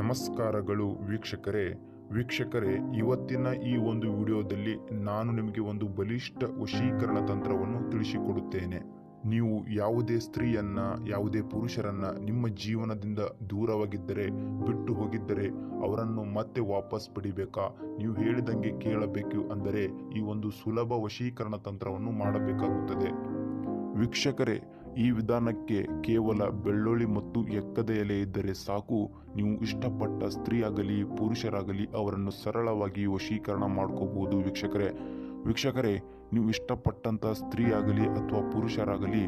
ನಮಸ್ಕಾರಗಳು ವೀಕ್ಷಕರೇ, ಇವತ್ತಿನ ಈ ಒಂದು ವಿಡಿಯೋದಲ್ಲಿ ನಾನು ನಿಮಗೆ ಒಂದು ಬಲಿಷ್ಠ ವಶೀಕರಣ ತಂತ್ರವನ್ನು ತಿಳಿಸಿಕೊಡುತ್ತೇನೆ. ನೀವು ಯಾವುದೇ ಸ್ತ್ರೀಯನ್ನ, ಯಾವುದೇ ಪುರುಷರನ್ನ ನಿಮ್ಮ ಜೀವನದಿಂದ ದೂರವಾಗಿದ್ದರೆ, ಬಿಟ್ಟು ಹೋಗಿದ್ದರೆ ಅವರನ್ನು ಮತ್ತೆ ವಾಪಸ್ ಪಡಿಬೇಕಾ, ನೀವು ಹೇಳಿದಂಗೆ ಕೇಳಬೇಕು ಅಂದರೆ ಈ ಒಂದು ಸುಲಭ ವಶೀಕರಣ ತಂತ್ರವನ್ನು ಮಾಡಬೇಕಾಗುತ್ತದೆ. ವೀಕ್ಷಕರೇ, ಈ ವಿಧಾನಕ್ಕೆ ಕೇವಲ ಬೆಳ್ಳುಳ್ಳಿ ಮತ್ತು ಎಕ್ಕದ ಎಲೆ ಇದ್ದರೆ ಸಾಕು. ನೀವು ಇಷ್ಟಪಟ್ಟ ಸ್ತ್ರೀ ಆಗಲಿ ಪುರುಷರಾಗಲಿ ಅವರನ್ನು ಸರಳವಾಗಿ ವಶೀಕರಣ ಮಾಡ್ಕೋಬಹುದು. ವೀಕ್ಷಕರೇ, ನೀವು ಇಷ್ಟಪಟ್ಟಂತ ಸ್ತ್ರೀ ಆಗಲಿ ಅಥವಾ ಪುರುಷರಾಗಲಿ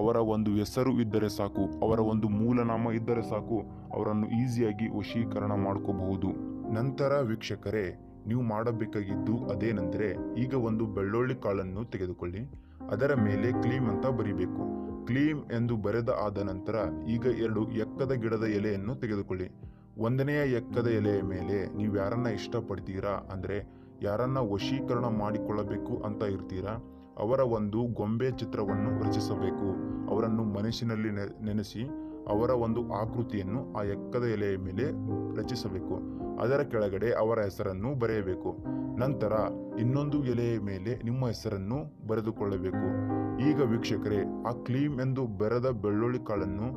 ಅವರ ಒಂದು ಹೆಸರು ಇದ್ದರೆ ಸಾಕು, ಅವರ ಒಂದು ಮೂಲನಾಮ ಇದ್ದರೆ ಸಾಕು, ಅವರನ್ನು ಈಸಿಯಾಗಿ ವಶೀಕರಣ ಮಾಡ್ಕೋಬಹುದು. ನಂತರ ವೀಕ್ಷಕರೇ, ನೀವು ಮಾಡಬೇಕಾಗಿದ್ದು ಅದೇನೆಂದರೆ, ಈಗ ಒಂದು ಬೆಳ್ಳುಳ್ಳಿ ಕಾಳನ್ನು ತೆಗೆದುಕೊಳ್ಳಿ. ಅದರ ಮೇಲೆ ಕ್ಲೀಮ್ ಅಂತ ಬರಿಬೇಕು. ಕ್ಲೀಮ್ ಎಂದು ಬರೆದ ಆದ ನಂತರ ಈಗ 2 ಎಕ್ಕದ ಗಿಡದ ಎಲೆಯನ್ನು ತೆಗೆದುಕೊಳ್ಳಿ. 1ನೆಯ ಎಕ್ಕದ ಎಲೆಯ ಮೇಲೆ ನೀವು ಯಾರನ್ನ ಇಷ್ಟಪಡ್ತೀರಾ ಅಂದ್ರೆ, ಯಾರನ್ನ ವಶೀಕರಣ ಮಾಡಿಕೊಳ್ಳಬೇಕು ಅಂತ ಇರ್ತೀರಾ, ಅವರ ಒಂದು ಗೊಂಬೆ ಚಿತ್ರವನ್ನು ರಚಿಸಬೇಕು. ಅವರನ್ನು ಮನಸ್ಸಿನಲ್ಲಿ ನೆನೆಸಿ ಅವರ ಒಂದು ಆಕೃತಿಯನ್ನು ಆ ಎಕ್ಕದ ಎಲೆಯ ಮೇಲೆ ರಚಿಸಬೇಕು. ಅದರ ಕೆಳಗಡೆ ಅವರ ಹೆಸರನ್ನು ಬರೆಯಬೇಕು. ನಂತರ ಇನ್ನೊಂದು ಎಲೆಯ ಮೇಲೆ ನಿಮ್ಮ ಹೆಸರನ್ನು ಬರೆದುಕೊಳ್ಳಬೇಕು. ಈಗ ವೀಕ್ಷಕರೇ, ಆ ಕ್ಲೀಮ್ ಎಂದು ಬೆರೆದ ಬೆಳ್ಳುಳ್ಳಿ ಕಾಳನ್ನು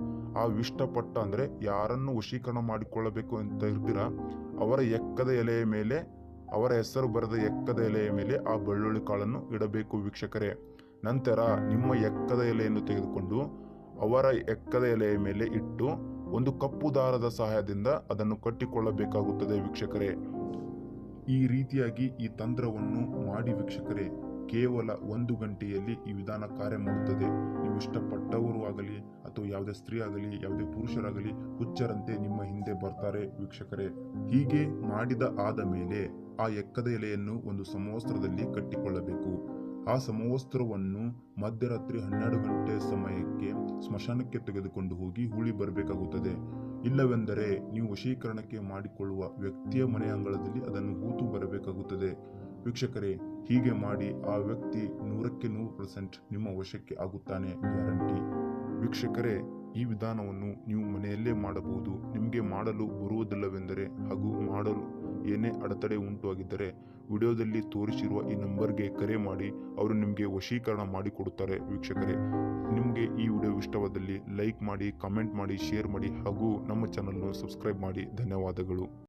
ಆ ಇಷ್ಟಪಟ್ಟ ಅಂದ್ರೆ ಯಾರನ್ನು ವಶೀಕರಣ ಮಾಡಿಕೊಳ್ಳಬೇಕು ಅಂತ ಇರ್ತೀರಾ ಅವರ ಎಕ್ಕದ ಎಲೆಯ ಮೇಲೆ, ಅವರ ಹೆಸರು ಬರೆದ ಎಕ್ಕದ ಎಲೆಯ ಮೇಲೆ ಆ ಬೆಳ್ಳುಳ್ಳಿ ಕಾಳನ್ನು ಇಡಬೇಕು ವೀಕ್ಷಕರೇ. ನಂತರ ನಿಮ್ಮ ಎಕ್ಕದ ಎಲೆಯನ್ನು ತೆಗೆದುಕೊಂಡು ಅವರ ಎಕ್ಕದ ಎಲೆಯ ಮೇಲೆ ಇಟ್ಟು ಒಂದು ಕಪ್ಪು ದಾರದ ಸಹಾಯದಿಂದ ಅದನ್ನು ಕಟ್ಟಿಕೊಳ್ಳಬೇಕಾಗುತ್ತದೆ ವೀಕ್ಷಕರೇ. ಈ ರೀತಿಯಾಗಿ ಈ ತಂತ್ರವನ್ನು ಮಾಡಿ ವೀಕ್ಷಕರೇ, ಕೇವಲ 1 ಗಂಟೆಯಲ್ಲಿ ಈ ವಿಧಾನ ಕಾರ್ಯ ಮಾಡುತ್ತದೆ. ನೀವು ಇಷ್ಟಪಟ್ಟವರು ಆಗಲಿ ಅಥವಾ ಯಾವುದೇ ಸ್ತ್ರೀ ಆಗಲಿ ಯಾವುದೇ ಪುರುಷರಾಗಲಿ ಹುಚ್ಚರಂತೆ ನಿಮ್ಮ ಹಿಂದೆ ಬರ್ತಾರೆ ವೀಕ್ಷಕರೇ. ಹೀಗೆ ಮಾಡಿದ ಆದ ಮೇಲೆ ಆ ಎಕ್ಕದ ಎಲೆಯನ್ನು ಒಂದು ಸಮವಸ್ತ್ರದಲ್ಲಿ ಕಟ್ಟಿಕೊಳ್ಳಬೇಕು. ಆ ಸಮವಸ್ತ್ರವನ್ನು ಮಧ್ಯರಾತ್ರಿ 12 ಗಂಟೆ ಸಮಯಕ್ಕೆ ಸ್ಮಶಾನಕ್ಕೆ ತೆಗೆದುಕೊಂಡು ಹೋಗಿ ಹೂಳಿ ಬರಬೇಕಾಗುತ್ತದೆ. ಇಲ್ಲವೆಂದರೆ ನೀವು ವಶೀಕರಣಕ್ಕೆ ಮಾಡಿಕೊಳ್ಳುವ ವ್ಯಕ್ತಿಯ ಮನೆ ಅಂಗಳದಲ್ಲಿ ಅದನ್ನು ಹೂತು ಬರಬೇಕಾಗುತ್ತದೆ ವೀಕ್ಷಕರೇ. ಹೀಗೆ ಮಾಡಿ ಆ ವ್ಯಕ್ತಿ 100ಕ್ಕೆ 100% ನಿಮ್ಮ ವಶಕ್ಕೆ ಆಗುತ್ತಾನೆ, ಗ್ಯಾರಂಟಿ. ವೀಕ್ಷಕರೇ, ಈ ವಿಧಾನವನ್ನು ನೀವು ಮನೆಯಲ್ಲೇ ಮಾಡಬಹುದು. ನಿಮಗೆ ಮಾಡಲು ಬರುವುದಿಲ್ಲವೆಂದರೆ ಹಾಗೂ ಮಾಡಲು ಏನೇ ಅಡೆತಡೆ ಉಂಟು ಆಗಿದ್ದರೆ ವಿಡಿಯೋದಲ್ಲಿ ತೋರಿಸಿರುವ ಈ ನಂಬರ್ಗೆ ಕರೆ ಮಾಡಿ, ಅವರು ನಿಮಗೆ ವಶೀಕರಣ ಮಾಡಿಕೊಡುತ್ತಾರೆ ವೀಕ್ಷಕರೇ. ನಿಮಗೆ ಈ ವಿಡಿಯೋ ಇಷ್ಟವಾದಲ್ಲಿ ಲೈಕ್ ಮಾಡಿ, ಕಮೆಂಟ್ ಮಾಡಿ, ಶೇರ್ ಮಾಡಿ ಹಾಗೂ ನಮ್ಮ ಚಾನಲ್ನ ಸಬ್ಸ್ಕ್ರೈಬ್ ಮಾಡಿ. ಧನ್ಯವಾದಗಳು.